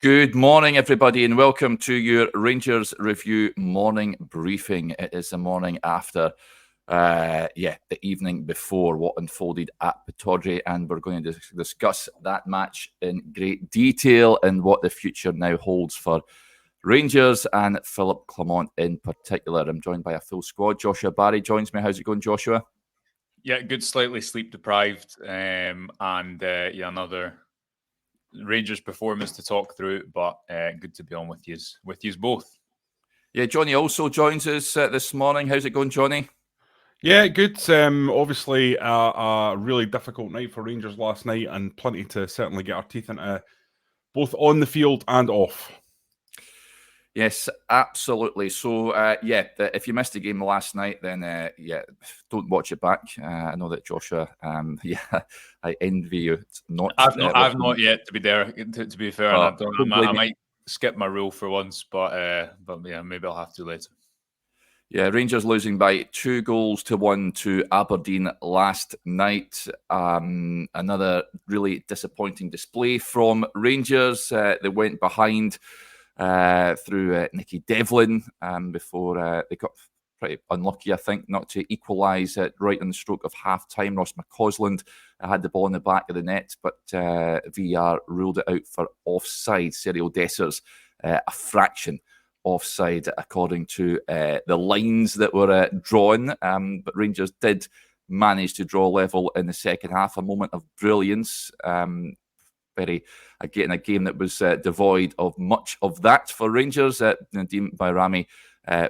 Good morning, everybody, and welcome to your Rangers Review morning briefing. It is the morning after, the evening before what unfolded at Pittodrie, and we're going to discuss that match in great detail and what the future now holds for Rangers and Philip Clement in particular. I'm joined by a full squad. Joshua Barry joins me. How's it going, Joshua? Yeah, good, slightly sleep deprived, another Rangers performance to talk through, but good to be on with yous both. Yeah, Jonny also joins us this morning. How's it going, Jonny? Yeah, good. Obviously, a really difficult night for Rangers last night, and plenty to certainly get our teeth into, both on the field and off. Yes, absolutely. So, if you missed the game last night, then don't watch it back. I know that Joshua, I envy you. I've not yet to be there. To be fair, Oh, and I might skip my rule for once, but yeah, maybe I'll have to later. Yeah, Rangers losing by 2-1 to Aberdeen last night. Another really disappointing display from Rangers. They went behind through Nicky Devlin before they got pretty unlucky, I think, not to equalise right on the stroke of half-time. Ross McCausland had the ball in the back of the net, but VAR ruled it out for offside. Serial Dessers, a fraction offside according to the lines that were drawn. But Rangers did manage to draw level in the second half. A moment of brilliance. A game that was devoid of much of that for Rangers. Nadim Bayrami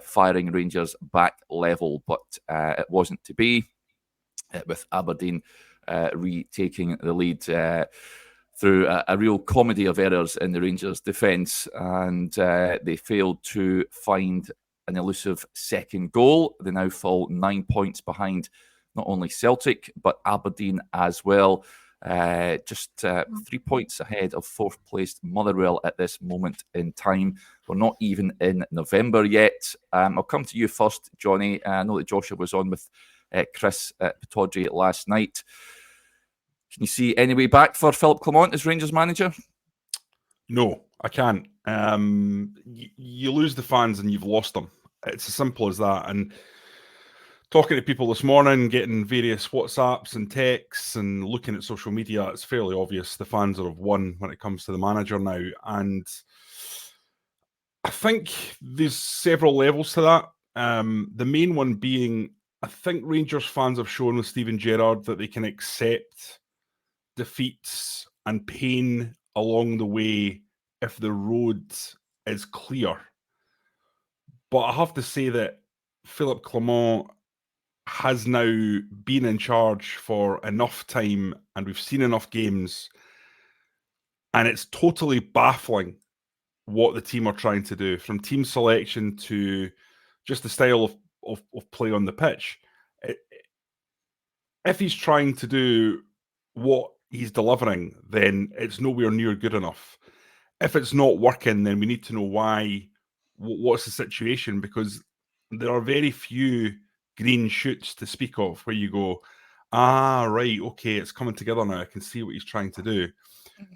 firing Rangers back level, but it wasn't to be, with Aberdeen retaking the lead through a real comedy of errors in the Rangers' defence, and they failed to find an elusive second goal. They now fall 9 points behind not only Celtic, but Aberdeen as well. Just 3 points ahead of fourth-placed Motherwell at this moment in time. We're not even in November yet. I'll come to you first, Jonny. I know that Joshua was on with Chris at Pittodrie last night. Can you see any way back for Philip Clement as Rangers manager? No, I can't. You lose the fans and you've lost them. It's as simple as that. And talking to people this morning, getting various WhatsApps and texts and looking at social media, it's fairly obvious the fans are of one when it comes to the manager now. And I think there's several levels to that. The main one being, I think Rangers fans have shown with Steven Gerrard that they can accept defeats and pain along the way if the road is clear. But I have to say that Philip Clement has now been in charge for enough time and we've seen enough games, and it's totally baffling what the team are trying to do, from team selection to just the style of play on the pitch. If he's trying to do what he's delivering, then it's nowhere near good enough. If it's not working, then we need to know why. What's the situation? Because there are very few green shoots to speak of where you go, right, okay, it's coming together now. I can see what he's trying to do.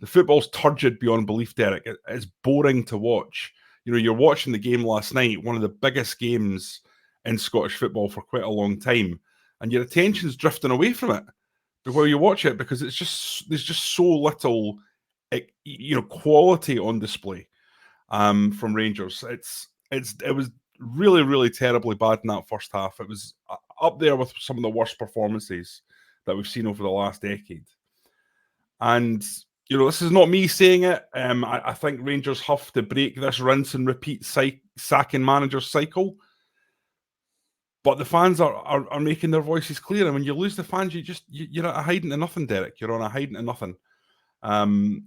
The football's turgid beyond belief, Derek. It's boring to watch. You know, you're watching the game last night, one of the biggest games in Scottish football for quite a long time, and your attention's drifting away from it before you watch it because there's just so little, quality on display from Rangers. It was really, really terribly bad in that first half. It was up there with some of the worst performances that we've seen over the last decade. And this is not me saying it. I think Rangers have to break this rinse and repeat sacking manager cycle. But the fans are making their voices clear. And when you lose the fans, you're at a hiding to nothing, Derek. You're on a hiding to nothing. And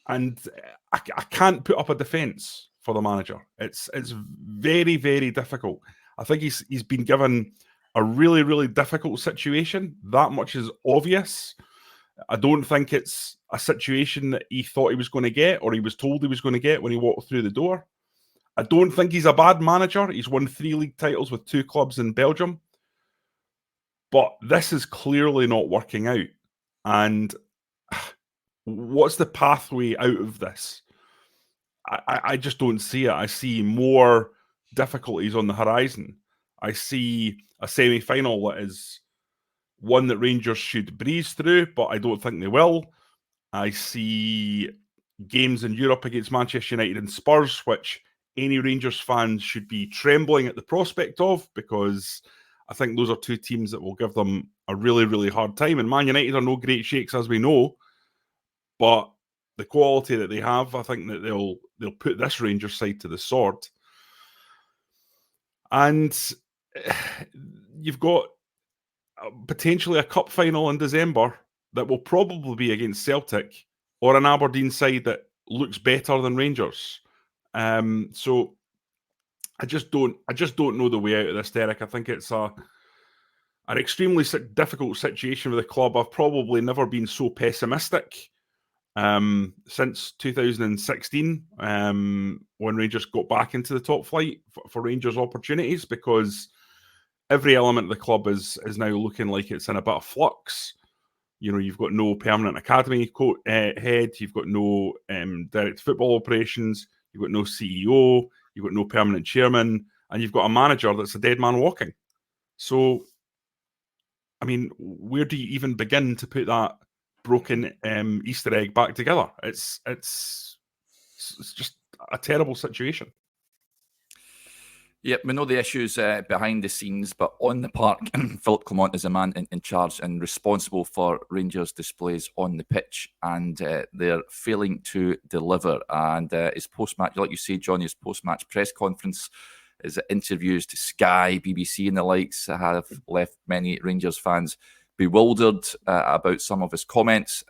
I can't put up a defence for the manager. It's very, very difficult. I think he's been given a really, really difficult situation. That much is obvious. I don't think it's a situation that he thought he was going to get or he was told he was going to get when he walked through the door. I don't think he's a bad manager. He's won 3 league titles with 2 clubs in Belgium. But this is clearly not working out. And what's the pathway out of this? I just don't see it. I see more difficulties on the horizon. I see a semi-final that is one that Rangers should breeze through, but I don't think they will. I see games in Europe against Manchester United and Spurs, which any Rangers fans should be trembling at the prospect of, because I think those are two teams that will give them a really, really hard time. And Man United are no great shakes, as we know, but the quality that they have, I think that they'll put this Rangers side to the sword. And you've got potentially a cup final in December that will probably be against Celtic or an Aberdeen side that looks better than Rangers. So I just don't know the way out of this, Derek. I think it's an extremely difficult situation with the club. I've probably never been so pessimistic since 2016, when Rangers got back into the top flight for Rangers opportunities, because every element of the club is now looking like it's in a bit of flux. You know, you've got no permanent academy head, you've got no direct football operations, you've got no CEO, you've got no permanent chairman, and you've got a manager that's a dead man walking. So, I mean, where do you even begin to put that broken Easter egg back together? It's just a terrible situation. Yep, we know the issues behind the scenes, but on the park, Philip Clement is a man in charge and responsible for Rangers' displays on the pitch, and they're failing to deliver. And his post-match, like you say, Jonny, his post-match press conference, his interviews to Sky, BBC and the likes have left many Rangers fans bewildered about some of his comments.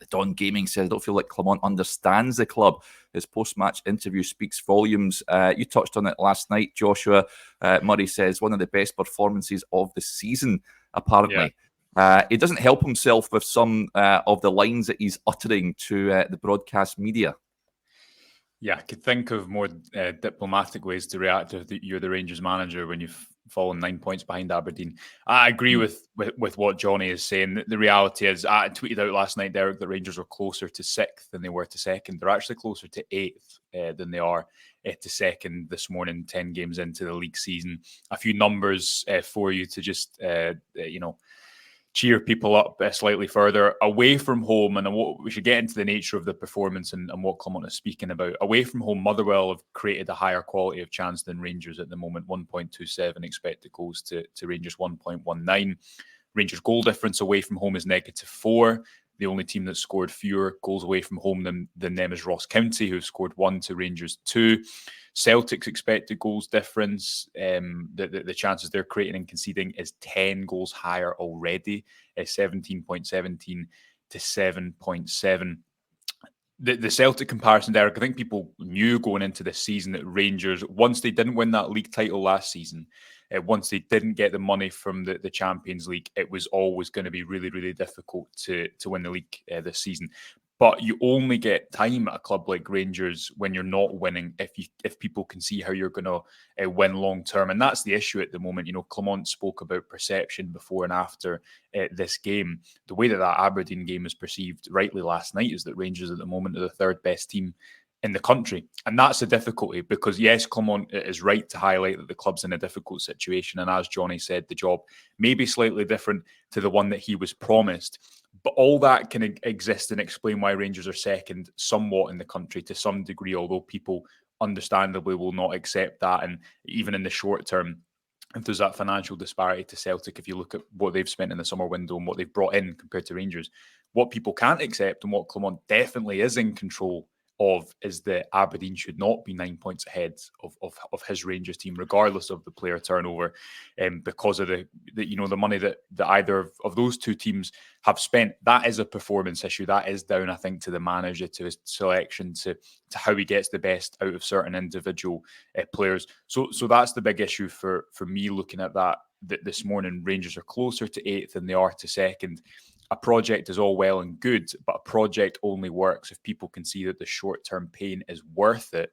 Don Gaming says, I don't feel like Clement understands the club. His post-match interview speaks volumes. You touched on it last night, Joshua. Murray says, one of the best performances of the season, apparently. Yeah. He doesn't help himself with some of the lines that he's uttering to the broadcast media. Yeah, I could think of more diplomatic ways to react if you're the Rangers manager when you've fallen 9 points behind Aberdeen. I agree with what Jonny is saying. The reality is, I tweeted out last night, Derek, that Rangers were closer to 6th than they were to 2nd. They're actually closer to 8th than they are to 2nd this morning, 10 games into the league season. A few numbers for you to just, cheer people up slightly further. Away from home, and we should get into the nature of the performance and what Clement is speaking about. Away from home, Motherwell have created a higher quality of chance than Rangers at the moment. 1.27 expected goals to Rangers 1.19. Rangers goal difference away from home is -4. The only team that scored fewer goals away from home than them is Ross County, who've scored 1 to Rangers 2. Celtic's expected goals difference, the chances they're creating and conceding is 10 goals higher already, 17.17 to 7.7. The Celtic comparison, Derek, I think people knew going into this season that Rangers, once they didn't win that league title last season, once they didn't get the money from the Champions League, it was always going to be really, really difficult to win the league this season. But you only get time at a club like Rangers when you're not winning if people can see how you're going to win long term. And that's the issue at the moment. You know, Clement spoke about perception before and after this game. The way that Aberdeen game is perceived rightly last night is that Rangers at the moment are the third best team in the country. And that's a difficulty because, yes, Clement is right to highlight that the club's in a difficult situation. And as Jonny said, the job may be slightly different to the one that he was promised. But all that can exist and explain why Rangers are second somewhat in the country to some degree, although people understandably will not accept that. And even in the short term, if there's that financial disparity to Celtic, if you look at what they've spent in the summer window and what they've brought in compared to Rangers, what people can't accept and what Clement definitely is in control of is that Aberdeen should not be 9 points ahead of his Rangers team, regardless of the player turnover, because of the money that either of those two teams have spent. That is a performance issue. That is down, I think, to the manager, to his selection, to how he gets the best out of certain individual players. So that's the big issue for me looking at that this morning. Rangers are closer to 8th than they are to 2nd. A project is all well and good, but a project only works if people can see that the short-term pain is worth it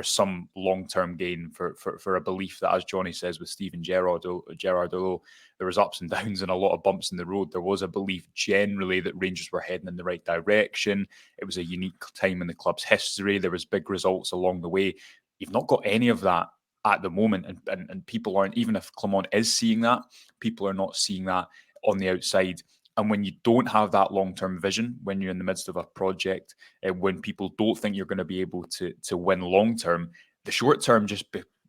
some long-term gain, for a belief that, as Jonny says, with Steven Gerrard, although there was ups and downs and a lot of bumps in the road, there was a belief generally that Rangers were heading in the right direction. It was a unique time in the club's history. There was big results along the way. You've not got any of that at the moment, and people aren't, even if Clement is seeing that, people are not seeing that on the outside. And when you don't have that long-term vision, when you're in the midst of a project, and when people don't think you're going to be able to win long-term, the short-term just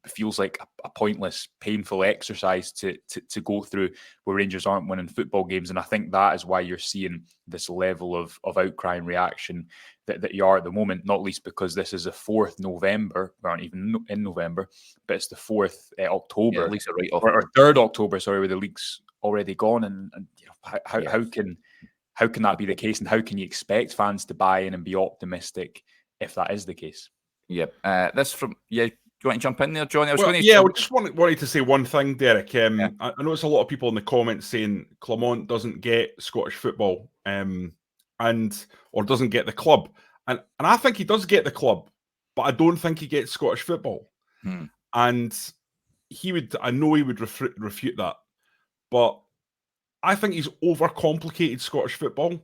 feels like a pointless, painful exercise to go through, where Rangers aren't winning football games. And I think that is why you're seeing this level of outcry and reaction that you are at the moment, not least because this is the 4th November, we aren't even in November, but it's the 4th October, at least right off, or 3rd October, sorry, where the league's already gone. And you know, how can that be the case, and how can you expect fans to buy in and be optimistic if that is the case? Yep. This from Do you want to jump in there, Jonny? I just wanted to say one thing, Derek. I notice a lot of people in the comments saying Clement doesn't get Scottish football, or doesn't get the club, and I think he does get the club, but I don't think he gets Scottish football. And I know he would refute that, but I think he's overcomplicated Scottish football.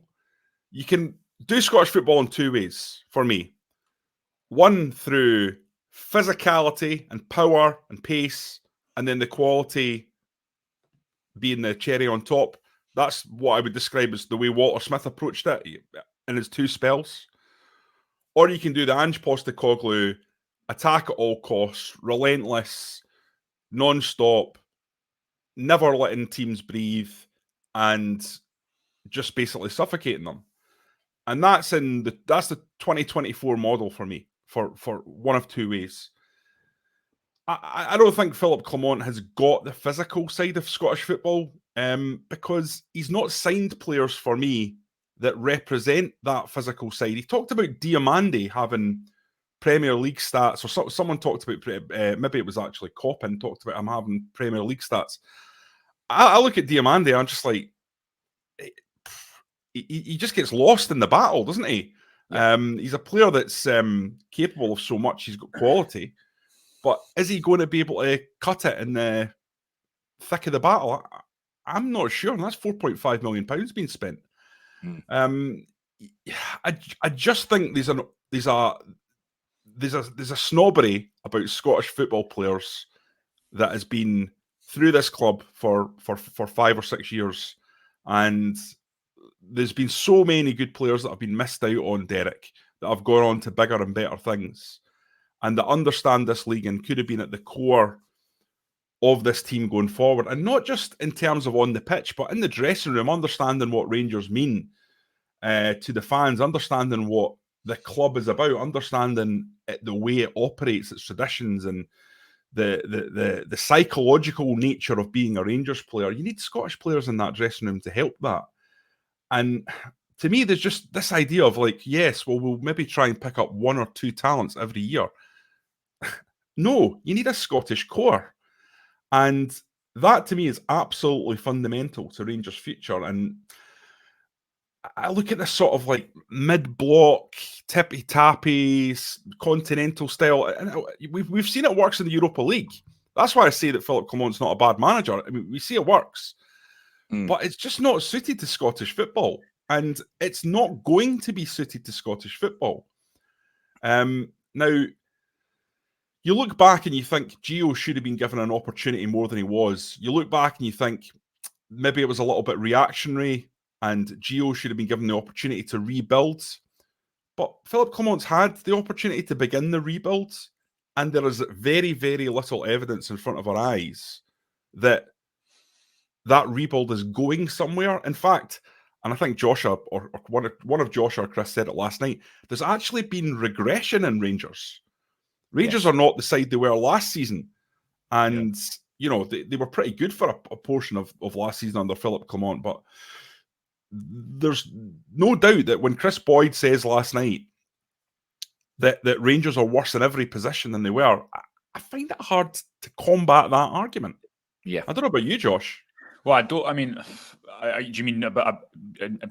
You can do Scottish football in two ways for me. One, through physicality and power and pace, and then the quality being the cherry on top. That's what I would describe as the way Walter Smith approached it in his two spells. Or you can do the Ange Postecoglou, attack at all costs, relentless, non-stop, never letting teams breathe, and just basically suffocating them. And that's the 2024 model for me, for one of two ways. I don't think Philippe Clement has got the physical side of Scottish football, because he's not signed players for me that represent that physical side. He talked about Diomande having Premier League stats, or someone talked about, maybe it was actually Coppin, talked about him having Premier League stats. I look at Diomande, I'm just like, he just gets lost in the battle, doesn't he? Yeah. He's a player that's capable of so much. He's got quality, but is he going to be able to cut it in the thick of the battle? I'm not sure. And that's £4.5 million being spent. I just think there's a snobbery about Scottish football players that has been through this club for 5 or 6 years, and there's been so many good players that have been missed out on, Derek, that have gone on to bigger and better things, and that understand this league and could have been at the core of this team going forward. And not just in terms of on the pitch, but in the dressing room, understanding what Rangers mean to the fans, understanding what the club is about, understanding the way it operates, its traditions, and the psychological nature of being a Rangers player. You need Scottish players in that dressing room to help that. And to me, there's just this idea of like, yes, well, we'll maybe try and pick up 1 or 2 talents every year. No, you need a Scottish core. And that to me is absolutely fundamental to Rangers' future. And I look at this sort of like mid-block, tippy-tappy, continental style, and we've seen it works in the Europa League. That's why I say that Philippe Clement's not a bad manager. I mean, we see it works. But it's just not suited to Scottish football. And it's not going to be suited to Scottish football. Now, you look back and you think Gio should have been given an opportunity more than he was. You look back and you think maybe it was a little bit reactionary and Gio should have been given the opportunity to rebuild. But Philippe Clement's had the opportunity to begin the rebuild, and there is very, very little evidence in front of our eyes that rebuild is going somewhere. In fact, and I think Joshua or one of Joshua or Chris said it last night, there's actually been regression in Rangers. Rangers are not the side they were last season. And, you know, they were pretty good for a portion of last season under Philippe Clement. But there's no doubt that when Chris Boyd says last night that Rangers are worse in every position than they were, I find it hard to combat that argument. Yeah. I don't know about you, Josh. Well, do you mean about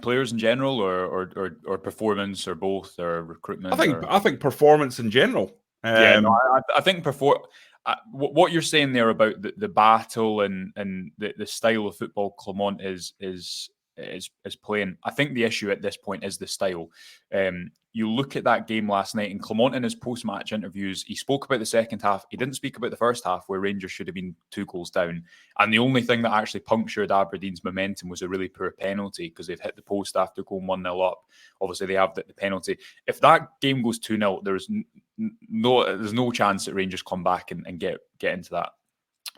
players in general, or performance, or both, or recruitment? I think performance in general. I think what you're saying there about the battle and the style of football Clement is playing. I think the issue at this point is the style. You look at that game last night, and Clement in his post-match interviews, he spoke about the second half. He didn't speak about the first half, where Rangers should have been 2 goals down. And the only thing that actually punctured Aberdeen's momentum was a really poor penalty, because they've hit the post after going 1-0 up. Obviously, they have the penalty. If that game goes 2-0, there's no chance that Rangers come back and get into that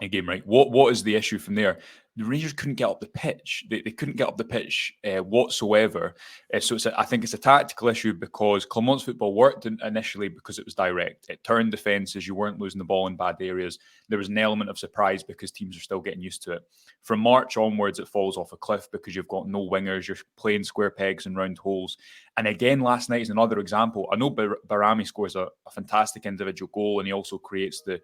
game, right? What is the issue from there? The Rangers couldn't get up the pitch. They couldn't get up the pitch whatsoever. So I think it's a tactical issue, because Clement's football worked initially because it was direct. It turned defences. You weren't losing the ball in bad areas. There was an element of surprise because teams are still getting used to it. From March onwards, it falls off a cliff because you've got no wingers. You're playing square pegs and round holes. And again, last night is another example. I know Barami scores a fantastic individual goal, and he also creates the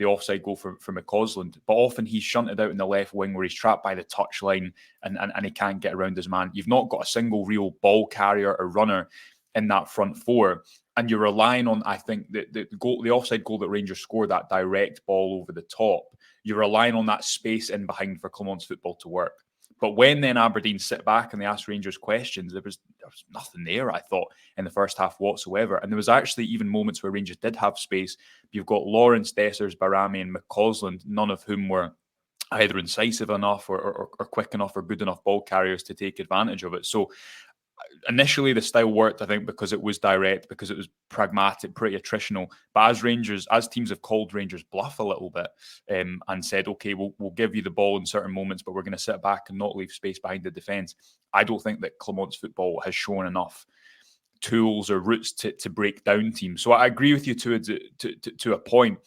offside goal for McCausland, but often he's shunted out in the left wing where he's trapped by the touchline and he can't get around his man. You've not got a single real ball carrier or runner in that front four, and you're relying on, I think, the offside goal that Rangers scored, that direct ball over the top. You're relying on that space in behind for Clement's football to work. But when then Aberdeen sit back and they ask Rangers questions, there was nothing there, I thought, in the first half whatsoever. And there was actually even moments where Rangers did have space. You've got Lawrence, Dessers, Barami and McCausland, none of whom were either incisive enough or quick enough or good enough ball carriers to take advantage of it. So initially the style worked, I think, because it was direct, because it was pragmatic, pretty attritional. But as teams have called Rangers bluff a little bit and said, okay, we'll give you the ball in certain moments, but we're going to sit back and not leave space behind the defence. I don't think that Clement's football has shown enough tools or routes to break down teams. So I agree with you to a point,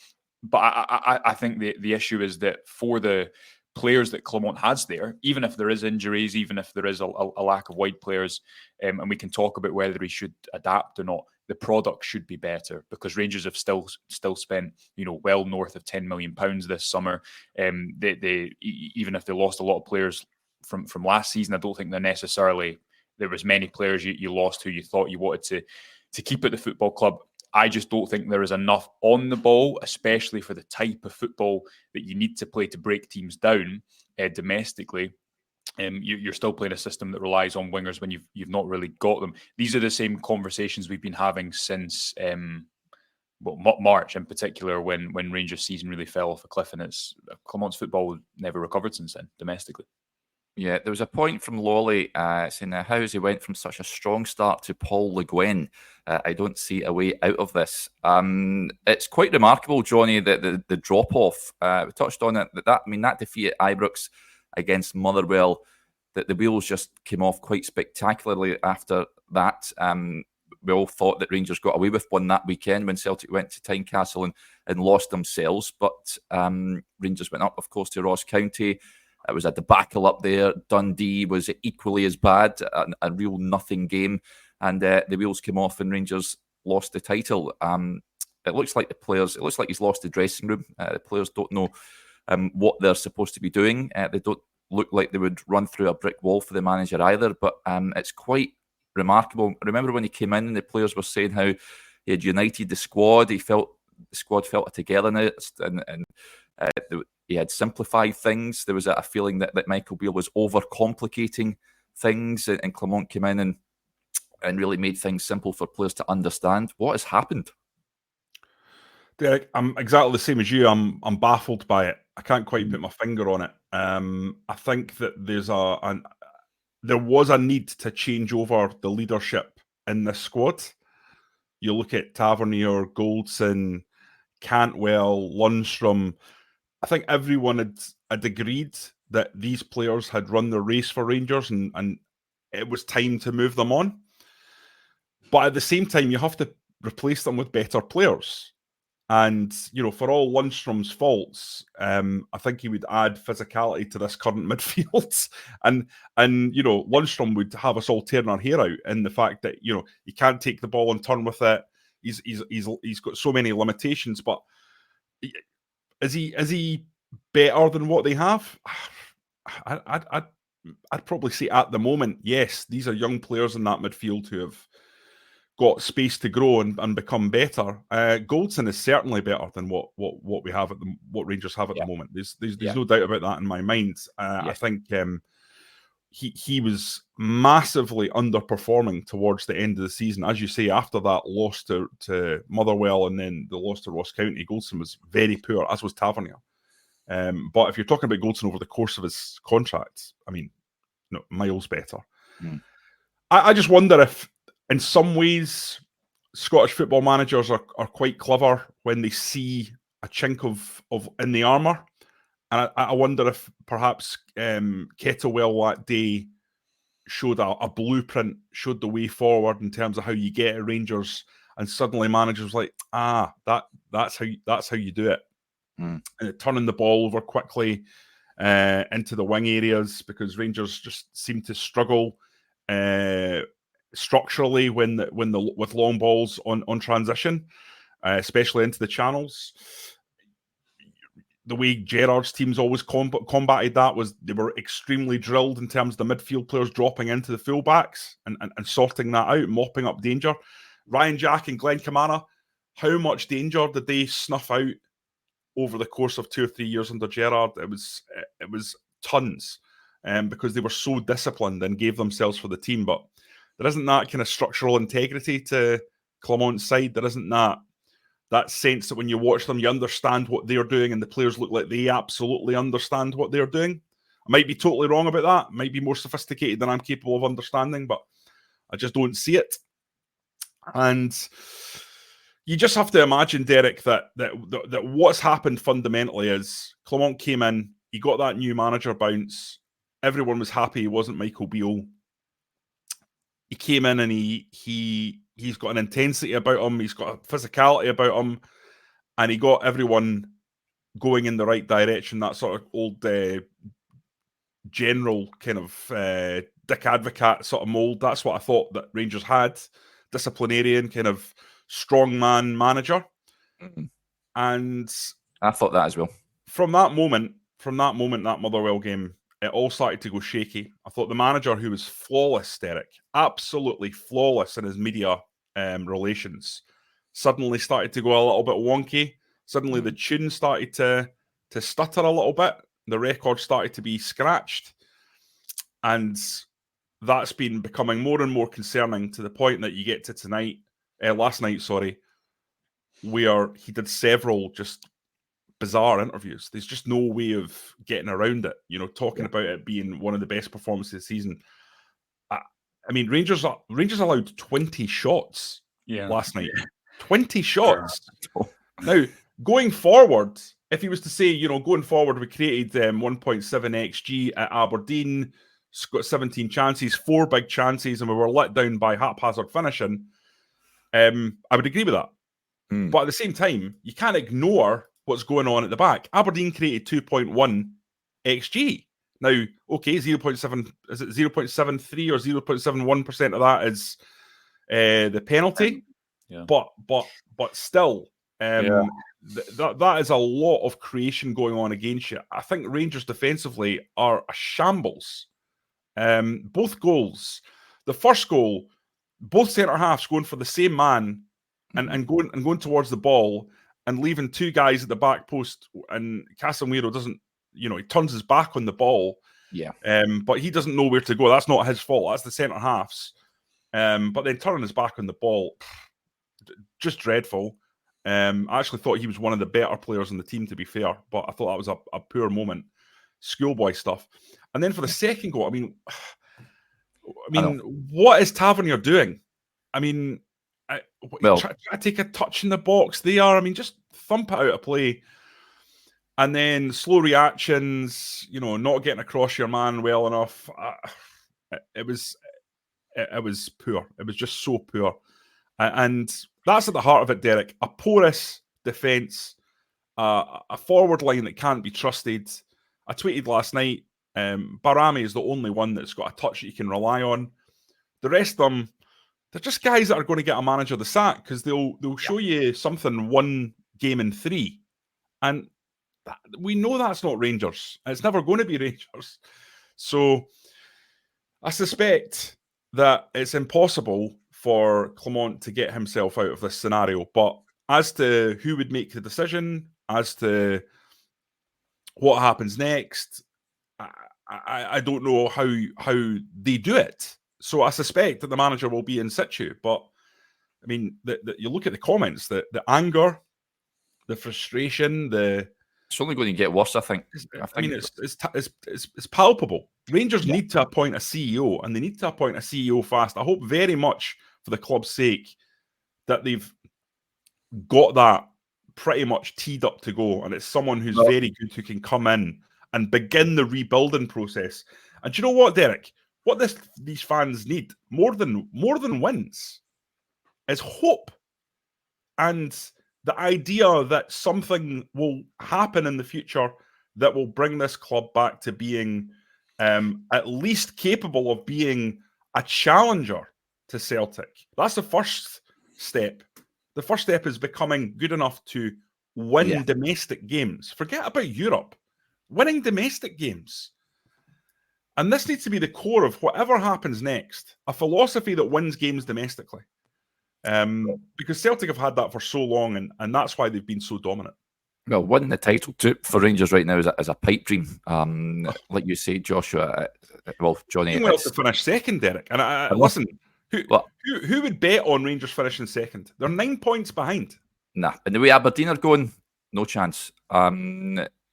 but I think the issue is that for the players that Clement has there, even if there is injuries, even if there is a lack of wide players, and we can talk about whether he should adapt or not, the product should be better, because Rangers have still spent well north of £10 million this summer. They even if they lost a lot of players from last season, I don't think there was many players you lost who you thought you wanted to keep at the football club. I just don't think there is enough on the ball, especially for the type of football that you need to play to break teams down domestically. You're still playing a system that relies on wingers when you've not really got them. These are the same conversations we've been having since March, in particular, when Rangers' season really fell off a cliff, and Clement's football never recovered since then domestically. Yeah, there was a point from Lolly saying how he went from such a strong start to Paul Le Guen. I don't see a way out of this. It's quite remarkable, Jonny, that the drop-off. We touched on it. That defeat at Ibrox against Motherwell, that the wheels just came off quite spectacularly after that. We all thought that Rangers got away with one that weekend when Celtic went to Tynecastle and lost themselves. But Rangers went up, of course, to Ross County. It was a debacle up there. Dundee was equally as bad, a real nothing game. And the wheels came off and Rangers lost the title. It looks like he's lost the dressing room. The players don't know what they're supposed to be doing. They don't look like they would run through a brick wall for the manager either. But it's quite remarkable. I remember when he came in and the players were saying how he had united the squad. The squad felt a togetherness and he had simplified things. There was a feeling that Michael Beale was overcomplicating things, and Clement came in and really made things simple for players to understand. What has happened? Derek, I'm exactly the same as you. I'm baffled by it. I can't quite put my finger on it. I think that there was a need to change over the leadership in this squad. You look at Tavernier, Goldson, Cantwell, Lundstrom. I think everyone had agreed that these players had run the race for Rangers and it was time to move them on. But at the same time, you have to replace them with better players. And, for all Lundstrom's faults, I think he would add physicality to this current midfield. and Lundstrom would have us all tearing our hair out in the fact that, he can't take the ball and turn with it. He's got so many limitations, but is he better than what they have? I'd probably say at the moment, yes. These are young players in that midfield who have got space to grow and become better. Goldson is certainly better than what we have what Rangers have at the moment. There's no doubt about that in my mind. I think he was massively underperforming towards the end of the season. As you say, after that loss to Motherwell and then the loss to Ross County, Goldson was very poor, as was Tavernier. But if you're talking about Goldson over the course of his contract, I mean, no, miles better. I just wonder if, in some ways, Scottish football managers are quite clever when they see a chink of in the armour. And I wonder if perhaps Kettlewell that day showed a blueprint, showed the way forward in terms of how you get at Rangers, and suddenly managers like, that's how you do it. And turning the ball over quickly into the wing areas, because Rangers just seem to struggle structurally with long balls on transition, especially into the channels. The way Gerrard's teams always combated that was they were extremely drilled in terms of the midfield players dropping into the fullbacks and sorting that out, mopping up danger. Ryan Jack and Glenn Kamara, how much danger did they snuff out over the course of 2 or 3 years under Gerrard? It was tons, because they were so disciplined and gave themselves for the team. But there isn't that kind of structural integrity to Clement's side. There isn't that sense that when you watch them, you understand what they're doing, and the players look like they absolutely understand what they're doing. I might be totally wrong about that. Might be more sophisticated than I'm capable of understanding, but I just don't see it. And you just have to imagine, Derek, that what's happened fundamentally is Clement came in, he got that new manager bounce. Everyone was happy he wasn't Michael Beale. He came in and he's got an intensity about him, he's got a physicality about him, and he got everyone going in the right direction. That sort of old general kind of Dick Advocat sort of mould. That's what I thought that Rangers had. Disciplinarian, kind of strongman manager. And I thought that as well. From that moment, that Motherwell game, it all started to go shaky. I thought the manager, who was flawless, Derek, absolutely flawless in his media relations, suddenly started to go a little bit wonky. Suddenly the tune started to stutter a little bit. The record started to be scratched. And that's been becoming more and more concerning, to the point that you get to last night, where he did several just bizarre interviews. There's just no way of getting around it. Talking about it being one of the best performances of the season. I mean, Rangers allowed 20 shots last night. 20 shots. Now, going forward, if he was to say, going forward, we created 1.7 XG at Aberdeen, got 17 chances, 4 big chances, and we were let down by haphazard finishing, I would agree with that. But at the same time, you can't ignore what's going on at the back. Aberdeen created 2.1 XG. Now, okay, 0.7, is it 0.73 or 0.71% of that is the penalty? Yeah. But still, that is a lot of creation going on against you. I think Rangers defensively are a shambles. Both goals, the first goal, both centre halves going for the same man and going towards the ball and leaving 2 guys at the back post, and Casemiro doesn't, he turns his back on the ball. Yeah. But he doesn't know where to go. That's not his fault. That's the centre halves. But then turning his back on the ball, just dreadful. I actually thought he was one of the better players on the team, to be fair, but I thought that was a poor moment. Schoolboy stuff. And then for the second goal, I mean, what is Tavernier doing? I mean, try to take a touch in the box there. I mean, just thump it out of play. And then slow reactions, not getting across your man well enough. It was poor. It was just so poor. And that's at the heart of it, Derek. A porous defence, a forward line that can't be trusted. I tweeted last night, Barami is the only one that's got a touch that you can rely on. The rest of them, they're just guys that are going to get a manager the sack, because they'll show you something 1 game in 3. And we know that's not Rangers. It's never going to be Rangers. So I suspect that it's impossible for Clement to get himself out of this scenario. But as to who would make the decision, as to what happens next, I don't know how they do it. So I suspect that the manager will be in situ. But I mean, you look at the comments, the anger, the frustration, it's only going to get worse, I think. It's palpable. Rangers need to appoint a CEO, and they need to appoint a CEO fast. I hope very much, for the club's sake, that they've got that pretty much teed up to go, and it's someone who's very good, who can come in and begin the rebuilding process. And do you know what, Derek? What these fans need more than wins is hope, and the idea that something will happen in the future that will bring this club back to being at least capable of being a challenger to Celtic. That's the first step. The first step is becoming good enough to win domestic games. Forget about Europe. Winning domestic games. And this needs to be the core of whatever happens next. A philosophy that wins games domestically. Because Celtic have had that for so long, and that's why they've been so dominant. Well, winning the title for Rangers right now is a pipe dream. Like you say, Joshua. Well, Jonny, well to finish second, Derek. And listen, who would bet on Rangers finishing second? They're 9 points behind. Nah, and the way Aberdeen are going, no chance.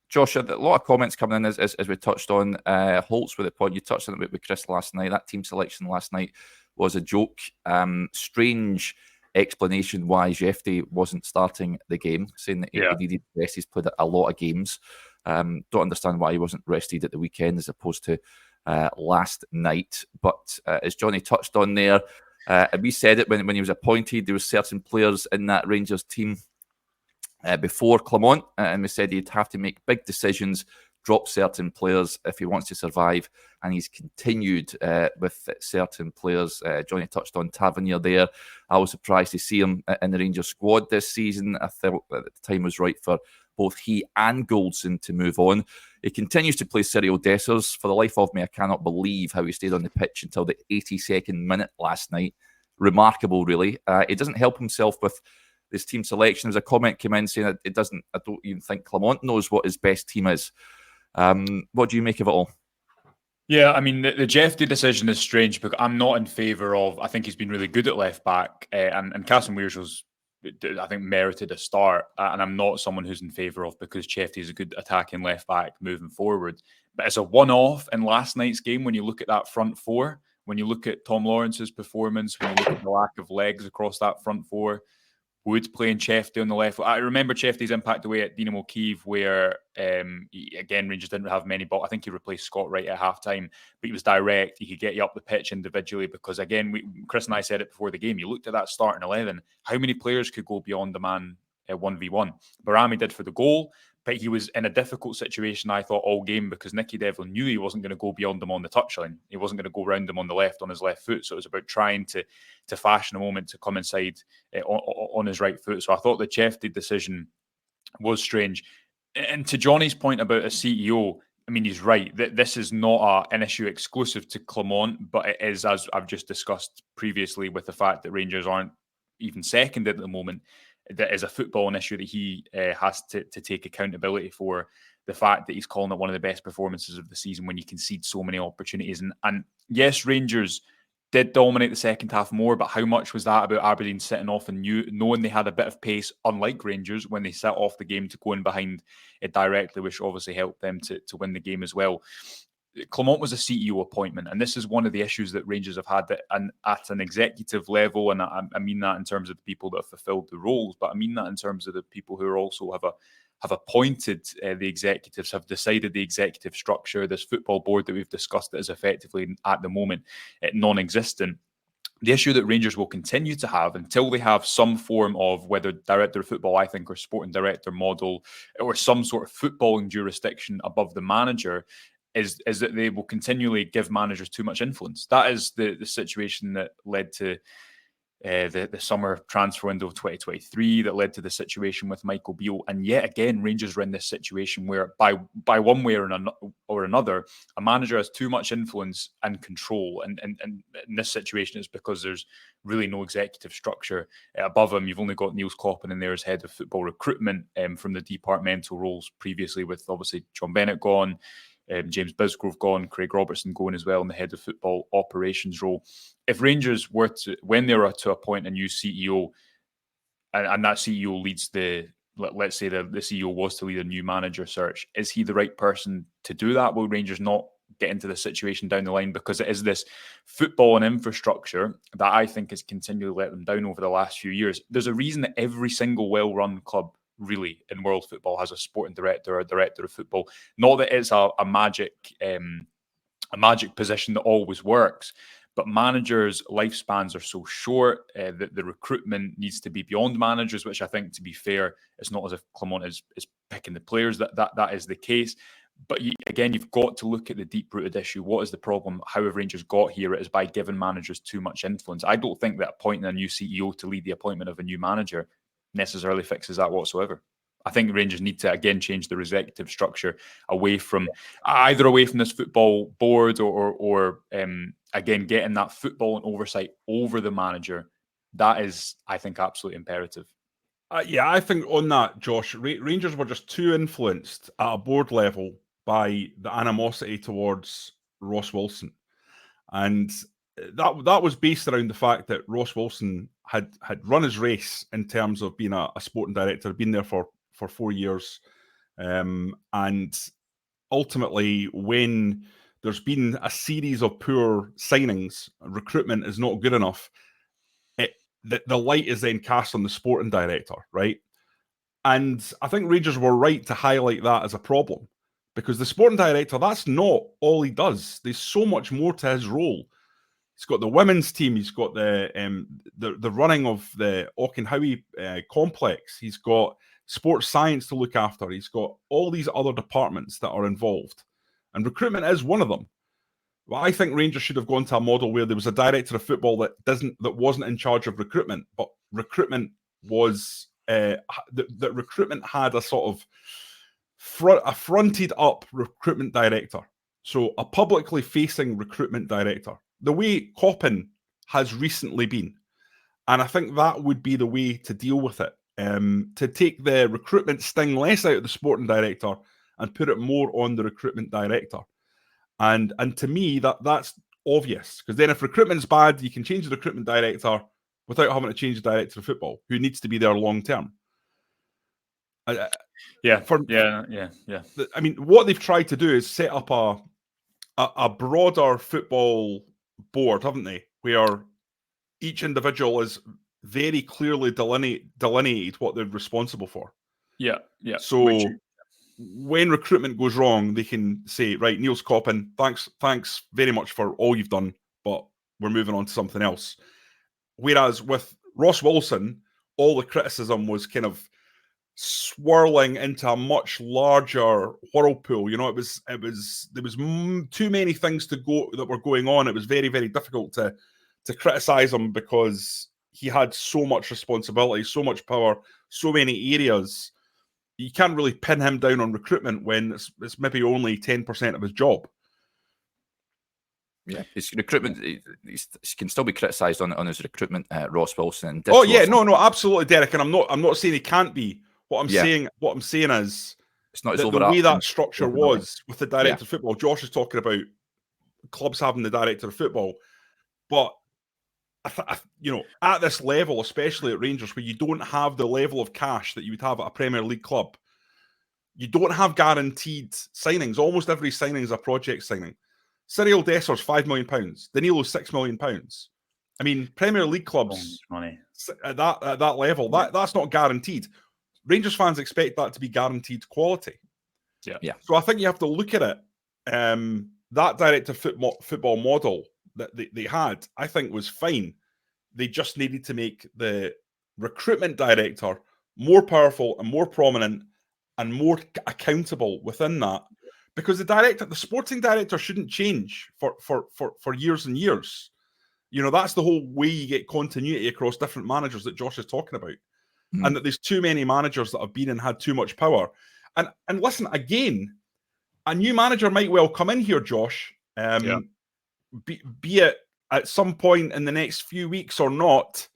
Joshua, a lot of comments coming in as we touched on. Holtz with the point you touched on it with Chris last night. That team selection last night was a joke. Strange explanation why Jefty wasn't starting the game, saying that he needed rest. He's played a lot of games. Don't understand why he wasn't rested at the weekend as opposed to last night. But as Jonny touched on there, we said it when he was appointed, there were certain players in that Rangers team before Clement, and we said he'd have to make big decisions, drop certain players if he wants to survive, and he's continued with certain players. Jonny touched on Tavernier there. I was surprised to see him in the Rangers squad this season. I thought that the time was right for both he and Goldson to move on. He continues to play Cyril Dessers. For the life of me, I cannot believe how he stayed on the pitch until the 82nd minute last night. Remarkable, really. He doesn't help himself with this team selection. There's a comment came in saying that I don't even think Clement knows what his best team is. What do you make of it all? Yeah, I mean, the Jefty decision is strange because I'm not in favour of. I think he's been really good at left back, and Carson Weir's, I think, merited a start. And I'm not someone who's in favour of because Jefty is a good attacking left back moving forward. But it's a one-off in last night's game when you look at that front four, when you look at Tom Lawrence's performance, when you look at the lack of legs across that front four. Wood playing Chefty on the left. I remember Chefty's impact away at Dynamo Kyiv where, again, Rangers didn't have many balls. I think he replaced Scott Wright at halftime, but he was direct. He could get you up the pitch individually because, again, Chris and I said it before the game. You looked at that starting 11. How many players could go beyond the man 1v1? Barami did for the goal, but he was in a difficult situation, I thought, all game because Nicky Devlin knew he wasn't going to go beyond him on the touchline. He wasn't going to go round him on the left, on his left foot. So it was about trying to fashion a moment to come inside on his right foot. So I thought the Chefty decision was strange. And to Johnny's point about a CEO, I mean, he's right. This is not an issue exclusive to Clement, but it is, as I've just discussed previously, with the fact that Rangers aren't even second at the moment. That is a footballing issue that he has to take accountability for. The fact that he's calling it one of the best performances of the season when you concede so many opportunities. And yes, Rangers did dominate the second half more, but how much was that about Aberdeen sitting off and knowing they had a bit of pace, unlike Rangers, when they set off the game to go in behind it directly, which obviously helped them to win the game as well. Clement was a CEO appointment, and this is one of the issues that Rangers have had at an executive level, and I mean that in terms of the people that have fulfilled the roles, but I mean that in terms of the people who are also have appointed the executives, have decided the executive structure. This football board that we've discussed that is effectively at the moment non-existent. The issue that Rangers will continue to have until they have some form of, whether director of football, I think, or sporting director model, or some sort of footballing jurisdiction above the manager, is that they will continually give managers too much influence. That is the situation that led to the summer transfer window of 2023 that led to the situation with Michael Beale. And yet again, Rangers are in this situation where by one way or another, a manager has too much influence and control. And in this situation, it's because there's really no executive structure above him. You've only got Niels Koppen in there as head of football recruitment from the departmental roles previously, with obviously John Bennett gone, James Bisgrove gone, Craig Robertson going as well in the head of football operations role. If Rangers were to, when they were to appoint a new CEO, and that CEO leads let's say the CEO was to lead a new manager search, is he the right person to do that? Will Rangers not get into this situation down the line? Because it is this football and infrastructure that I think has continually let them down over the last few years. There's a reason that every single well-run club really in world football has a sporting director or a director of football. Not that it's a magic position that always works, but managers' lifespans are so short that the recruitment needs to be beyond managers, which I think, to be fair, it's not as if Clement is picking the players. That is the case. But again, you've got to look at the deep-rooted issue. What is the problem? How have Rangers got here? It is by giving managers too much influence. I don't think that appointing a new CEO to lead the appointment of a new manager necessarily fixes that whatsoever. I think Rangers need to again change their executive structure away from this football board or again getting that football and oversight over the manager. That is, I think, absolutely imperative. Yeah, I think on that, Josh, Rangers were just too influenced at a board level by the animosity towards Ross Wilson, and that was based around the fact that Ross Wilson had run his race in terms of being a sporting director, been there for 4 years, and ultimately, when there's been a series of poor signings, recruitment is not good enough, the light is then cast on the sporting director, right? And I think Rangers were right to highlight that as a problem, because the sporting director, that's not all he does. There's so much more to his role. He's got the women's team. He's got the running of the Auchenhowie complex. He's got sports science to look after. He's got all these other departments that are involved, and recruitment is one of them. Well, I think Rangers should have gone to a model where there was a director of football that wasn't in charge of recruitment, but recruitment was that recruitment had a sort of fronted up recruitment director, so a publicly facing recruitment director, the way Koppen has recently been. And I think that would be the way to deal with it, to take the recruitment sting less out of the sporting director and put it more on the recruitment director. And to me, that's obvious, because then if recruitment's bad, you can change the recruitment director without having to change the director of football, who needs to be there long term. I mean, what they've tried to do is set up a broader football board, haven't they? Where each individual is very clearly delineated what they're responsible for. Yeah. So when recruitment goes wrong, they can say, right, Niels Koppen, thanks very much for all you've done, but we're moving on to something else. Whereas with Ross Wilson, all the criticism was kind of swirling into a much larger whirlpool. You know, there was too many things that were going on. It was very, very difficult to criticize him, because he had so much responsibility, so much power, so many areas. You can't really pin him down on recruitment when it's maybe only 10% of his job. Yeah, his recruitment, he can still be criticised on his recruitment, Ross Wilson. Oh yeah, no, absolutely, Derek. And I'm not saying he can't be. What I'm saying is, it's not the way that structure was with the director of football. Josh is talking about clubs having the director of football, but you know, at this level, especially at Rangers, where you don't have the level of cash that you would have at a Premier League club, you don't have guaranteed signings. Almost every signing is a project signing. Cyril Desser's £5 million. Danilo's £6 million. I mean, Premier League clubs at that level, that's not guaranteed. Rangers fans expect that to be guaranteed quality. Yeah. So I think you have to look at it. That director football model that they had, I think, was fine. They just needed to make the recruitment director more powerful and more prominent and more accountable within that, because the sporting director shouldn't change for years and years. You know, that's the whole way you get continuity across different managers that Josh is talking about. And that there's too many managers that have been and had too much power. And listen, again, a new manager might well come in here, Josh, be it at some point in the next few weeks or not.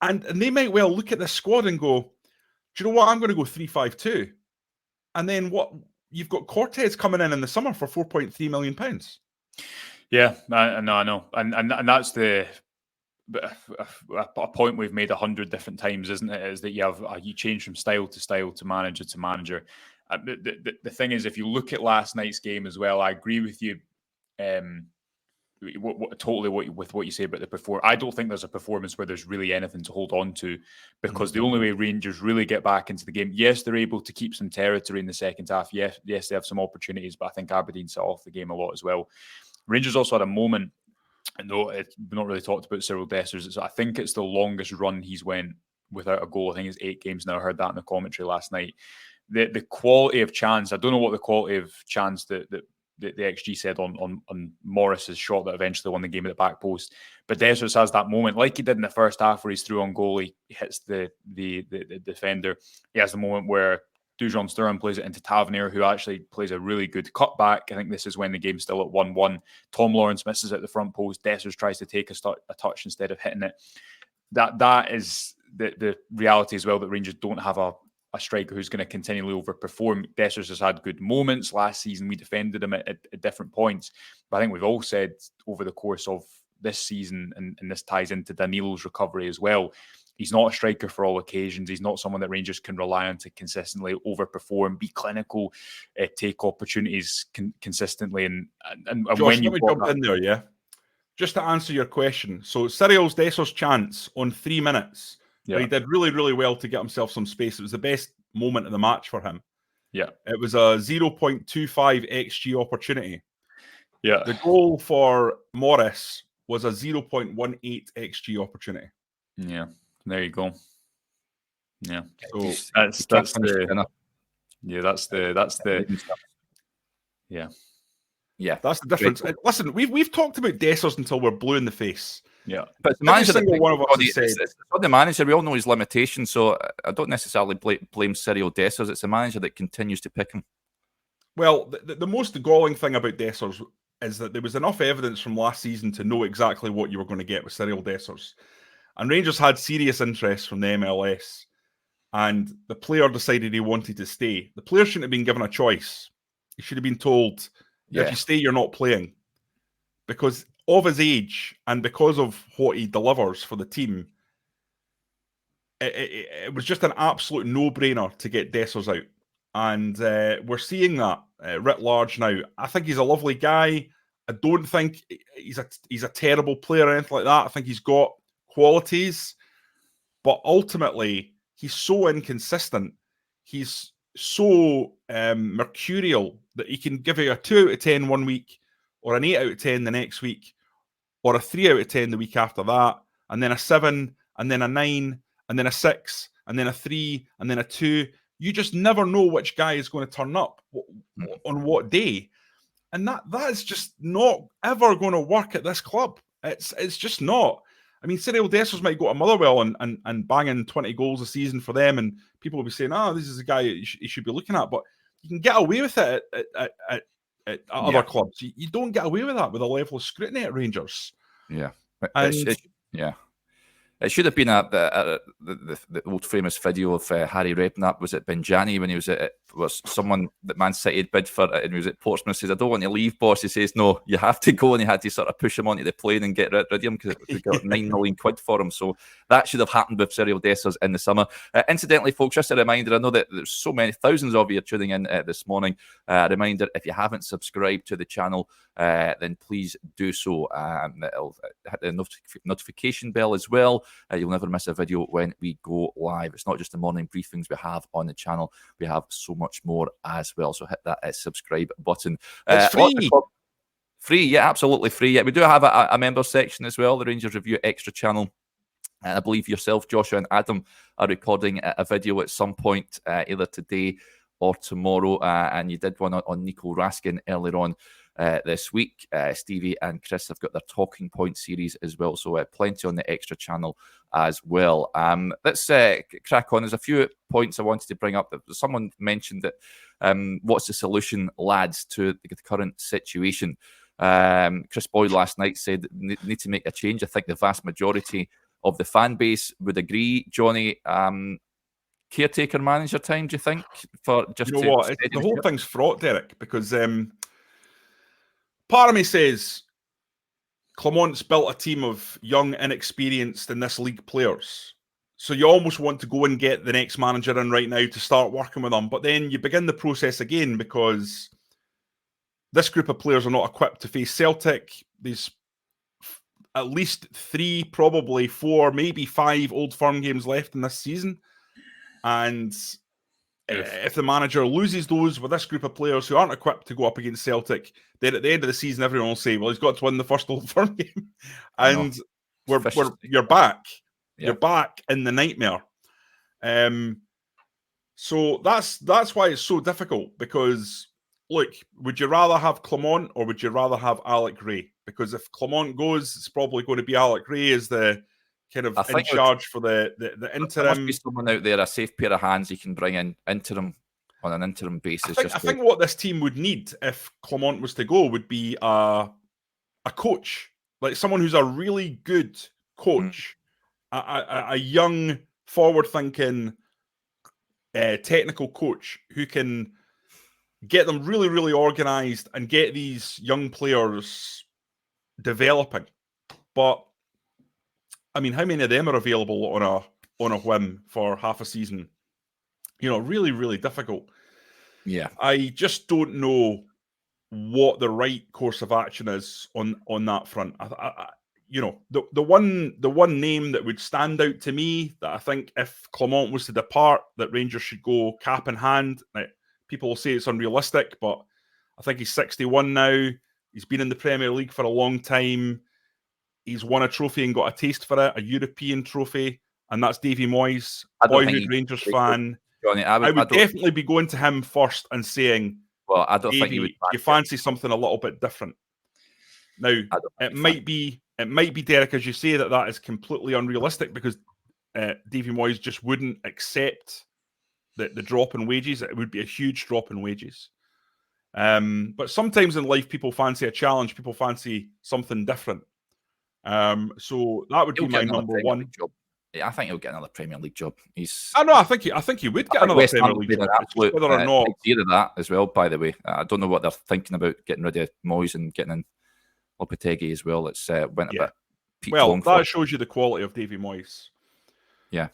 And they might well look at this squad and go, do you know what? I'm going to go 3-5-2. And then what? You've got Cortez coming in the summer for £4.3 million. Yeah, I know. And that's a point we've made 100 different times, isn't it? Is that you change from style to manager to manager. The thing is, if you look at last night's game as well, I agree with you totally with what you say about the performance. I don't think there's a performance where there's really anything to hold on to, because the only way Rangers really get back into the game, yes, they're able to keep some territory in the second half. Yes, they have some opportunities, but I think Aberdeen set off the game a lot as well. Rangers also had a moment, no, we've not really talked about Cyril Dessers. I think it's the longest run he's went without a goal. I think it's 8 games now. I heard that in the commentary last night. The quality of chance, I don't know what the quality of chance that the XG said on Morris's shot that eventually won the game at the back post. But Dessers has that moment, like he did in the first half, where he's through on goal, he hits the defender. He has the moment where Dujon Sturm plays it into Tavernier, who actually plays a really good cutback. I think this is when the game's still at 1-1. Tom Lawrence misses at the front post. Dessers tries to take a touch instead of hitting it. That is the reality as well, that Rangers don't have a striker who's going to continually overperform. Dessers has had good moments. Last season, we defended him at different points. But I think we've all said over the course of this season, and this ties into Danilo's recovery as well, he's not a striker for all occasions. He's not someone that Rangers can rely on to consistently overperform, be clinical, take opportunities consistently. And Josh, when you let me jump in there, yeah? Just to answer your question. So Cyril Dessers' chance on 3 minutes, he did really, really well to get himself some space. It was the best moment of the match for him. Yeah. It was a 0.25 XG opportunity. Yeah. The goal for Morris was a 0.18 XG opportunity. Yeah. There you go. Yeah. So that's the That's the difference. Listen, we've talked about Dessers until we're blue in the face. Yeah, but the manager, one of us it's not the manager. We all know his limitations, so I don't necessarily blame Cyril Dessers. It's the manager that continues to pick him. Well, the most galling thing about Dessers is that there was enough evidence from last season to know exactly what you were going to get with Cyril Dessers. And Rangers had serious interest from the MLS, and the player decided he wanted to stay. The player shouldn't have been given a choice. He should have been told, if you stay, you're not playing. Because of his age and because of what he delivers for the team, it was just an absolute no-brainer to get Dessers out. And we're seeing that writ large now. I think he's a lovely guy. I don't think he's a terrible player or anything like that. I think he's got qualities, but ultimately he's so inconsistent. He's so mercurial that he can give you a 2 out of 10 one week, or an 8 out of 10 the next week, or a 3 out of 10 the week after that, and then a 7, and then a 9, and then a 6, and then a 3, and then a 2. You just never know which guy is going to turn up on what day. And that is just not ever going to work at this club. It's just not. I mean, Cyril Dessers might go to Motherwell and bang in 20 goals a season for them, and people will be saying, this is a guy you should be looking at. But you can get away with it at other clubs. You don't get away with that with a level of scrutiny at Rangers. Yeah. It should have been the old famous video of Harry Redknapp. Was it Benjani when he was someone that Man City had bid for, and he was at Portsmouth? Says, "I don't want to leave, boss." He says, "No, you have to go," and he had to sort of push him onto the plane and get rid of him because we got 9 million quid for him. So that should have happened with Cyril Dessers in the summer. Incidentally, folks, just a reminder. I know that there's so many thousands of you tuning in this morning. A reminder: if you haven't subscribed to the channel, then please do so. It'll hit the notification bell as well. You'll never miss a video when we go live. It's not just the morning briefings we have on the channel. We have so much more as well. So hit that subscribe button. It's free. Free, yeah, absolutely free. Yeah, we do have a member section as well, the Rangers Review Extra channel. I believe yourself, Joshua, and Adam are recording a video at some point, either today or tomorrow. And you did one on Nico Raskin earlier on this week. Stevie and Chris have got their talking point series as well, so plenty on the extra channel as well. Let's crack on. There's a few points I wanted to bring up. Someone mentioned that what's the solution, lads, to the current situation? Chris Boyd last night said that need to make a change. I think the vast majority of the fan base would agree. Jonny, caretaker manager time, do you think? For just you know what, the whole thing's fraught, Derek, because part of me says Clement's built a team of young, inexperienced in this league players. So you almost want to go and get the next manager in right now to start working with them. But then you begin the process again because this group of players are not equipped to face Celtic. There's at least 3, probably 4, maybe 5 Old Firm games left in this season. And if the manager loses those with this group of players who aren't equipped to go up against Celtic, then at the end of the season, everyone will say, well, he's got to win the first Old Firm game. And you're back. Yep. You're back in the nightmare. So that's why it's so difficult, because look, would you rather have Clement or would you rather have Alec Gray? Because if Clement goes, it's probably going to be Alec Gray as the kind of in charge for the interim. There must be someone out there, a safe pair of hands you can bring in interim on an interim basis. I think what this team would need if Clement was to go would be a coach, like someone who's a really good coach, a young, forward-thinking, technical coach who can get them really, really organised and get these young players developing. But I mean, how many of them are available on a whim for half a season? Really, really difficult. Yeah, I just don't know what the right course of action is on that front. The one name that would stand out to me that I think if Clement was to depart, that Rangers should go cap in hand. Now, people will say it's unrealistic, but I think he's 61 now. He's been in the Premier League for a long time. He's won a trophy and got a taste for it, a European trophy, and that's Davy Moyes, boyhood Rangers fan. Jonny, I would definitely be going to him first and saying, well, I don't think you fancy something a little bit different. Now, it might be, Derek, as you say, that is completely unrealistic because Davy Moyes just wouldn't accept the drop in wages. It would be a huge drop in wages. But sometimes in life, people fancy a challenge. People fancy something different. So that would be my number one job. Yeah, I think he'll get another Premier League job. I think he would get another Premier League job. Absolute, whether or not of that as well. By the way, I don't know what they're thinking about getting rid of Moyes and getting in Lopetegui as well. It's went a bit. Well, that shows you the quality of Davy Moyes. Yeah,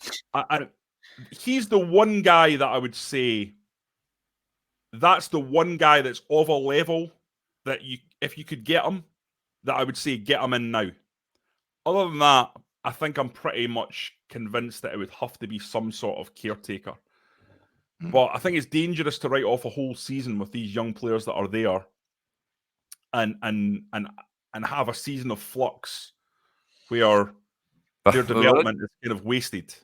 he's the one guy that I would say. That's the one guy that's of a level that if you could get him, that I would say get him in now. Other than that, I think I'm pretty much convinced that it would have to be some sort of caretaker. But I think it's dangerous to write off a whole season with these young players that are there, and have a season of flux where their development is kind of wasted.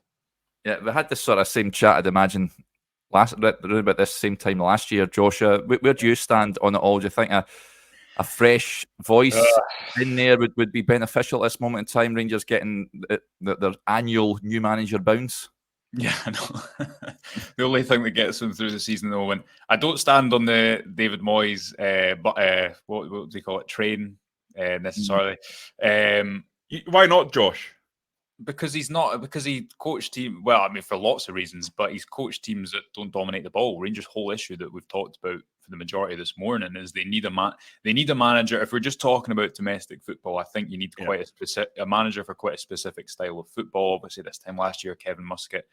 Yeah, we had this sort of same chat, I'd imagine, around about this same time last year. Joshua, where do you stand on it all? Do you think a fresh voice in there would be beneficial at this moment in time? Rangers getting their annual new manager bounce. Yeah, I know. The only thing that gets them through the season, though, when I don't stand on the David Moyes, but what do they call it, train necessarily. Why not, Josh? Because he coached team. Well, I mean, for lots of reasons, but he's coached teams that don't dominate the ball. Rangers' whole issue that we've talked about for the majority of this morning is they need a manager. If we're just talking about domestic football, I think you need quite a manager for quite a specific style of football. Obviously, this time last year, Kevin Muscat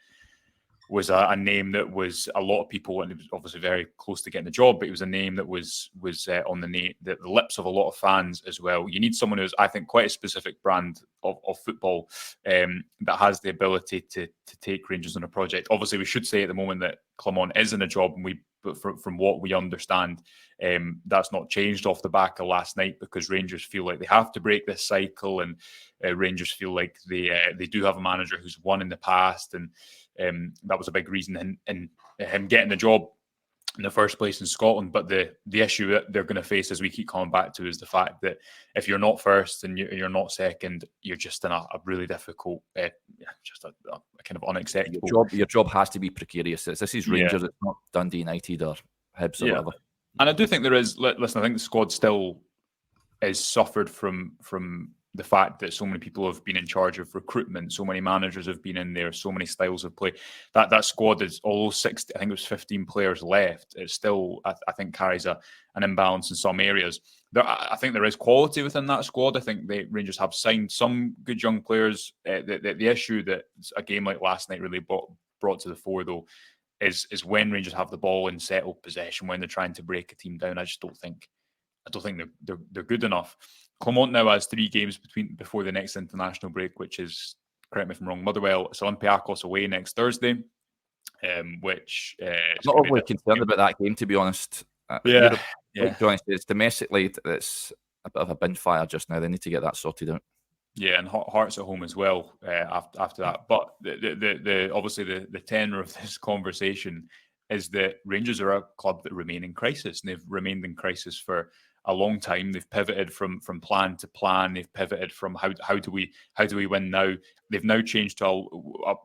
was a name that was a lot of people, and he was obviously very close to getting the job, but he was a name that was on the lips of a lot of fans as well. You need someone who's, I think, quite a specific brand of football that has the ability to take Rangers on a project. Obviously, we should say at the moment that Clement is in a job, but from what we understand, that's not changed off the back of last night, because Rangers feel like they have to break this cycle, and Rangers feel like they do have a manager who's won in the past, and that was a big reason in him getting the job. in the first place in Scotland. But the issue that they're going to face, as we keep coming back to, is the fact that if you're not first and you're not second, you're just in a really difficult, just a kind of unacceptable. Your job has to be precarious. This is Rangers. It's not Dundee United or Hibs or whatever. And I do think there is. Listen, I think the squad still is suffered from the fact that so many people have been in charge of recruitment, so many managers have been in there, so many styles of play. That squad is, although 60, I think it was 15 players left, it still, I think, carries an imbalance in some areas. I think there is quality within that squad. I think the Rangers have signed some good young players. The issue that a game like last night really brought to the fore, though, is when Rangers have the ball in settled possession, when they're trying to break a team down. I don't think they're good enough. Clement now has 3 games before the next international break, which is, correct me if I'm wrong, Motherwell, it's Olympiacos away next Thursday, which I'm not overly concerned about that game, to be honest. Yeah. Jonny, it's domestically, it's a bit of a bin fire just now. They need to get that sorted out. Yeah, and Hearts at home as well after that. But the obviously the tenor of this conversation is that Rangers are a club that remain in crisis, and they've remained in crisis for a long time. They've pivoted from plan to plan. They've pivoted from how do we win now. They've now changed to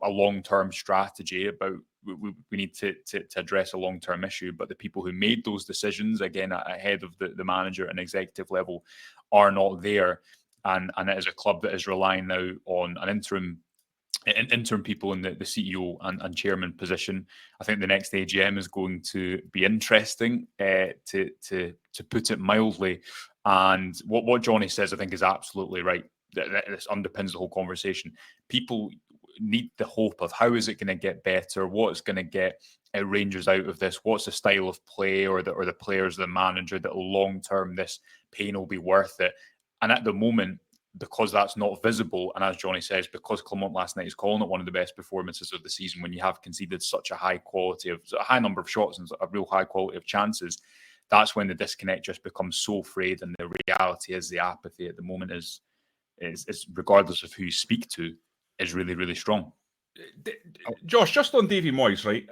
a long-term strategy about we need to address a long-term issue. But the people who made those decisions, again, ahead of the manager and executive level, are not there. And it is a club that is relying now on an interim people in the CEO and chairman position. I think the next AGM is going to be interesting, to put it mildly. And what Jonny says, I think, is absolutely right. This underpins the whole conversation. People need the hope of how is it going to get better? What is going to get Rangers out of this? What's the style of play or the players, the manager, that long term this pain will be worth it? And at the moment, because that's not visible, and as Jonny says, because Clement last night is calling it one of the best performances of the season, when you have conceded such a high number of shots and a real high quality of chances, that's when the disconnect just becomes so frayed. And the reality is the apathy at the moment is regardless of who you speak to, is really, really strong. Josh, just on Davy Moyes, right?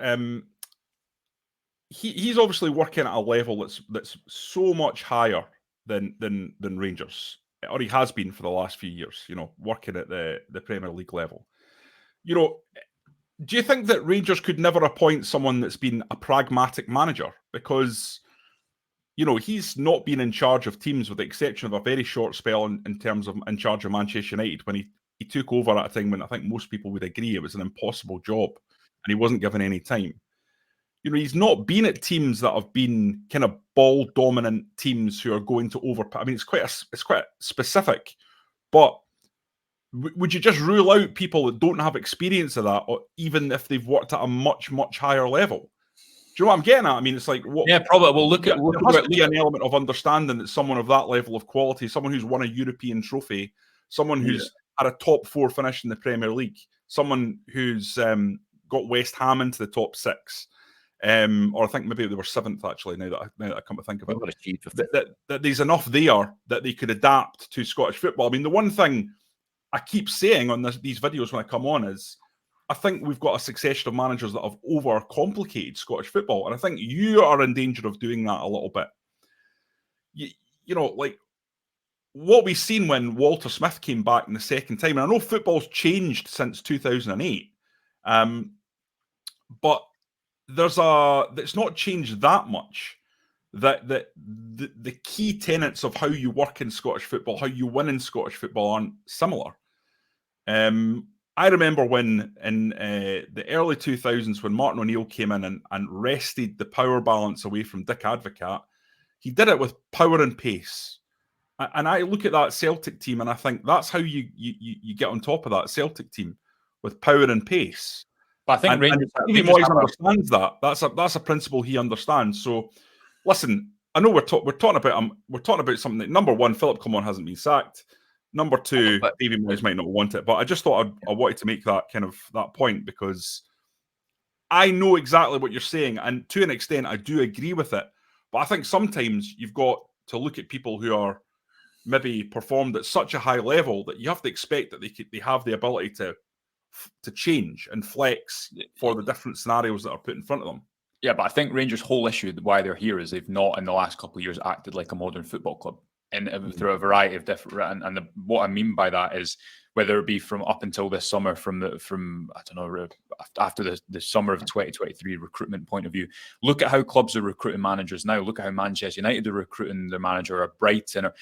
He's obviously working at a level that's so much higher than Rangers, or he has been for the last few years, working at the Premier League level. Do you think that Rangers could never appoint someone that's been a pragmatic manager? Because, he's not been in charge of teams, with the exception of a very short spell in terms of in charge of Manchester United, when he took over at a time when I think most people would agree it was an impossible job and he wasn't given any time. He's not been at teams that have been kind of ball-dominant teams who are going to overpower. I mean, it's quite specific, but would you just rule out people that don't have experience of that, or even if they've worked at a much, much higher level? Do you know what I'm getting at? I mean, it's like, what? Yeah, probably. Well, there has to be an element of understanding that someone of that level of quality, someone who's won a European trophy, someone who's had a top 4 finish in the Premier League, someone who's got West Ham into the top 6. Or I think maybe they were 7th, actually, now that I come to think of it. That there's enough there that they could adapt to Scottish football. I mean, the one thing I keep saying on these videos when I come on is, I think we've got a succession of managers that have overcomplicated Scottish football, and I think you are in danger of doing that a little bit. Like what we've seen when Walter Smith came back in the second time, and I know football's changed since 2008, but it's not changed that much. That the key tenets of how you work in Scottish football, how you win in Scottish football, aren't similar. I remember when in the early 2000s, when Martin O'Neill came in and wrested the power balance away from Dick Advocaat, he did it with power and pace. And I look at that Celtic team and I think that's how you get on top of that Celtic team, with power and pace. But I think Rangers Moyes understands that. That's a principle he understands. So, listen, I know we're talking about something that, number one, Philip Clement hasn't been sacked. Number two, Davy Moyes might not want it. But I just thought I wanted to make that point, because I know exactly what you're saying, and to an extent, I do agree with it. But I think sometimes you've got to look at people who are maybe performed at such a high level that you have to expect that they have the ability to change and flex for the different scenarios that are put in front of them. Yeah, but I think Rangers' whole issue, why they're here, is they've not, in the last couple of years, acted like a modern football club, and through a variety of different. What I mean by that is whether it be from up until this summer, from I don't know, after the summer of 2023 recruitment point of view. Look at how clubs are recruiting managers now. Look at how Manchester United are recruiting their manager, or Brighton, or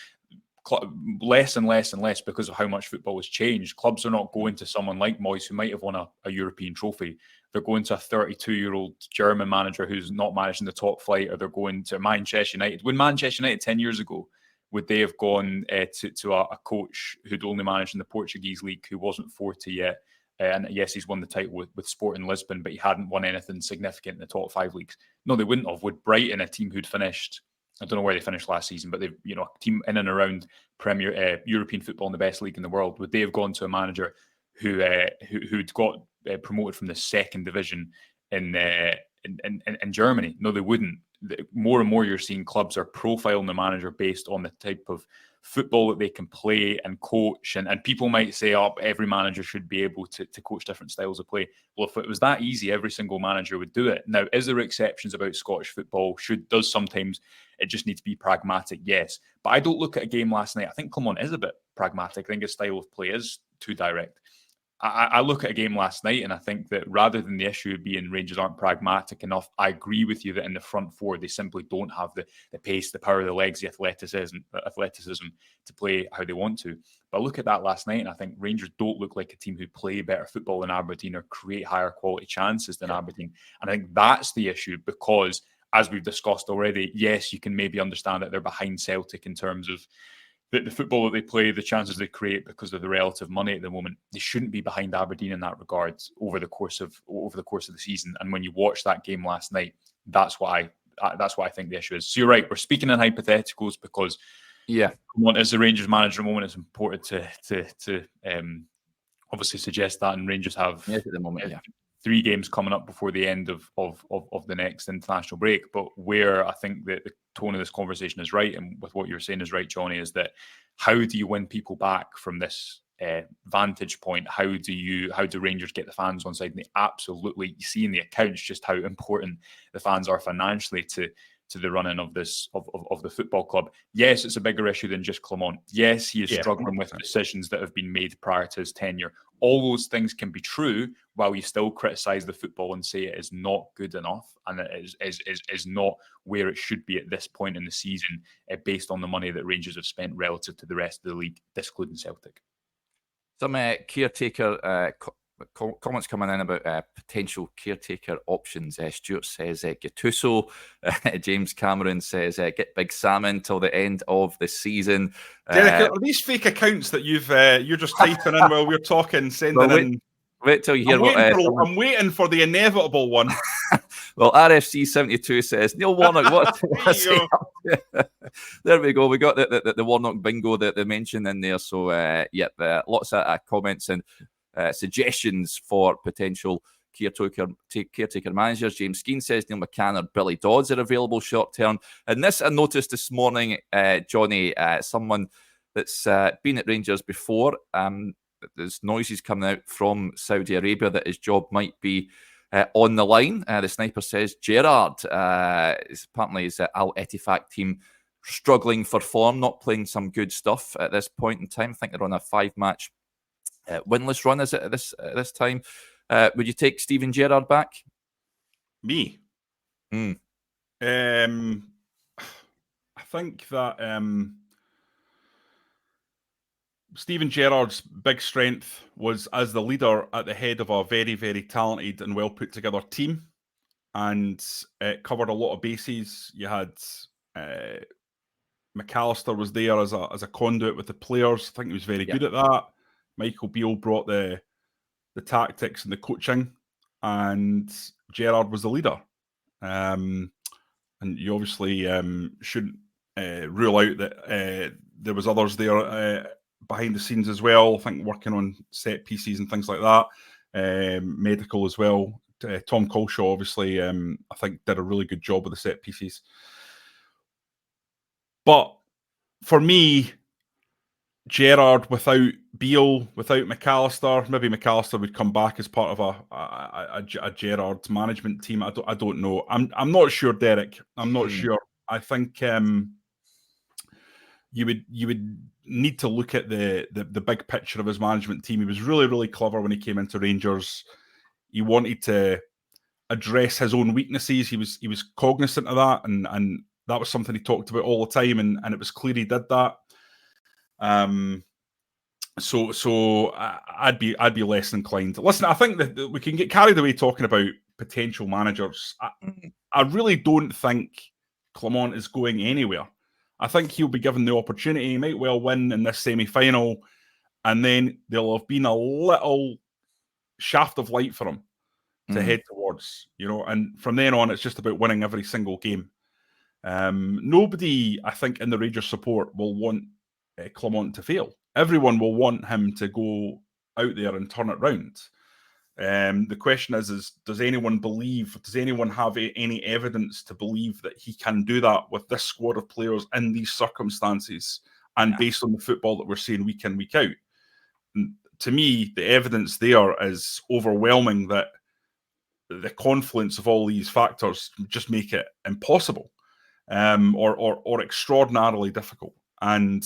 less and less and less because of how much football has changed. Clubs are not going to someone like Moyes, who might have won a European trophy. They're going to a 32-year-old German manager who's not managing the top flight, or they're going to Manchester United. When Manchester United 10 years ago, would they have gone to a coach who'd only managed in the Portuguese league, who wasn't 40 yet? And yes, he's won the title with Sporting Lisbon, but he hadn't won anything significant in the top 5 leagues. No, they wouldn't have. Would Brighton, a team who'd finished, I don't know where they finished last season, but they've, a team in and around Premier European football in the best league in the world, would they have gone to a manager who'd got promoted from the second division in Germany? No, they wouldn't. More and more, you're seeing clubs are profiling the manager based on the type of football that they can play and coach. And people might say, oh, every manager should be able to coach different styles of play. Well, if it was that easy, every single manager would do it. Now, is there exceptions about Scottish football? Does sometimes it just need to be pragmatic? Yes. But I don't look at a game last night. I think Clement is a bit pragmatic. I think his style of play is too direct. I look at a game last night, and I think that rather than the issue being Rangers aren't pragmatic enough, I agree with you that in the front four, they simply don't have the pace, the power of the legs, the athleticism to play how they want to. But I look at that last night, and I think Rangers don't look like a team who play better football than Aberdeen or create higher quality chances than Aberdeen. And I think that's the issue, because as we've discussed already, yes, you can maybe understand that they're behind Celtic in terms of the football that they play, the chances they create because of the relative money at the moment. They shouldn't be behind Aberdeen in that regard over the course of the season. And when you watch that game last night, that's what I think the issue is. So you're right. We're speaking in hypotheticals because as the Rangers manager at the moment, it's important to obviously suggest that. And Rangers have at the moment, 3 games coming up before the end of the next international break. But where I think that the tone of this conversation is right, and with what you're saying is right, Jonny, is that how do you win people back from this vantage point? How do Rangers get the fans on side? And they absolutely, you see in the accounts just how important the fans are financially to the running of this of the football club. Yes, it's a bigger issue than just Clement. Yes, he is struggling with decisions that have been made prior to his tenure. All those things can be true while you still criticise the football and say it is not good enough and it is not where it should be at this point in the season, based on the money that Rangers have spent relative to the rest of the league, excluding Celtic. Some caretaker comments coming in about potential caretaker options. Stuart says Gattuso. James Cameron says get Big Sam in till the end of the season. Derek, are these fake accounts that you're just typing in while we're talking, sending in? Wait till you hear I'm waiting for the inevitable one. Well, RFC 72 says Neil Warnock. What's there we go. We got the Warnock bingo that they mentioned in there. So lots of comments and suggestions for potential caretaker managers. James Skeen says Neil McCann or Billy Dodds are available short term. And this I noticed this morning, Jonny, someone that's been at Rangers before. There's noises coming out from Saudi Arabia that his job might be on the line. The sniper says Gerrard. Apparently his Al Ettifaq team struggling for form, not playing some good stuff at this point in time. I think they're on a 5-match winless run, is it, at this time? Would you take Steven Gerrard back? Me? I think that Steven Gerrard's big strength was as the leader at the head of a very, very talented and well put together team, and it covered a lot of bases. You had McAllister was there as a conduit with the players. I think he was very good at that. Michael Beale brought the tactics and the coaching, and Gerrard was the leader. And you obviously shouldn't rule out that there was others there behind the scenes as well. I think working on set pieces and things like that, medical as well. Tom Colshaw obviously, I think, did a really good job with the set pieces. But for me, Gerrard without Beale, without McAllister. Maybe McAllister would come back as part of a Gerrard management team. I don't know. I'm not sure, Derek. I'm not sure. I think you would need to look at the big picture of his management team. He was really, really clever when he came into Rangers. He wanted to address his own weaknesses. He was cognizant of that, and that was something he talked about all the time, and it was clear he did that. So I'd be less inclined. Listen, I think that we can get carried away talking about potential managers. I really don't think Clement is going anywhere. I think he'll be given the opportunity. He might well win in this semi-final, and then there'll have been a little shaft of light for him to head towards, and from then on, it's just about winning every single game. Nobody, I think, in the Rangers support will want Clement to fail. Everyone will want him to go out there and turn it round. The question is does anyone have any evidence to believe that he can do that with this squad of players in these circumstances and based on the football that we're seeing week in, week out? And to me, the evidence there is overwhelming that the confluence of all these factors just make it impossible, or extraordinarily difficult. And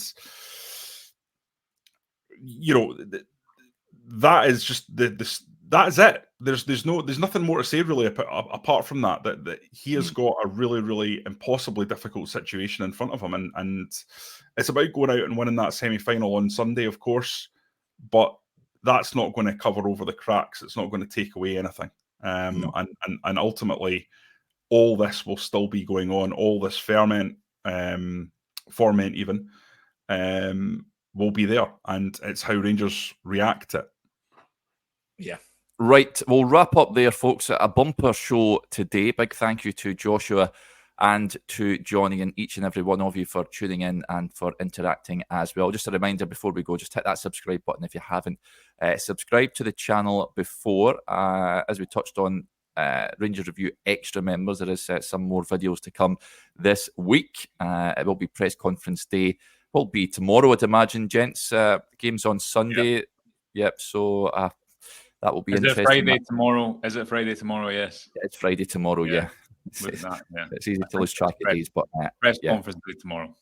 that is just that is it. There's nothing more to say really apart from that he has got a really, really impossibly difficult situation in front of him, and it's about going out and winning that semi-final on Sunday, of course, but that's not going to cover over the cracks. It's not going to take away anything. And ultimately, all this will still be going on. All this ferment even, will be there, and it's how Rangers react to it. Yeah. Right. We'll wrap up there, folks. A bumper show today. Big thank you to Joshua and to Jonny and each and every one of you for tuning in and for interacting as well. Just a reminder before we go, just hit that subscribe button if you haven't subscribed to the channel before. As we touched on, Rangers Review Extra members, there is some more videos to come this week. It will be press conference day. Will be tomorrow, I'd imagine, gents. Game's on Sunday. Yep. So that will be interesting. Is it Friday tomorrow? Yes. It's Friday tomorrow. Yeah. It's easy to lose track of days, but press conference day tomorrow.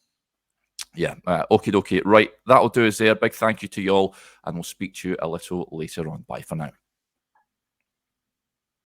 Yeah. Okie dokie. Right. That'll do us there. Big thank you to you all, and we'll speak to you a little later on. Bye for now.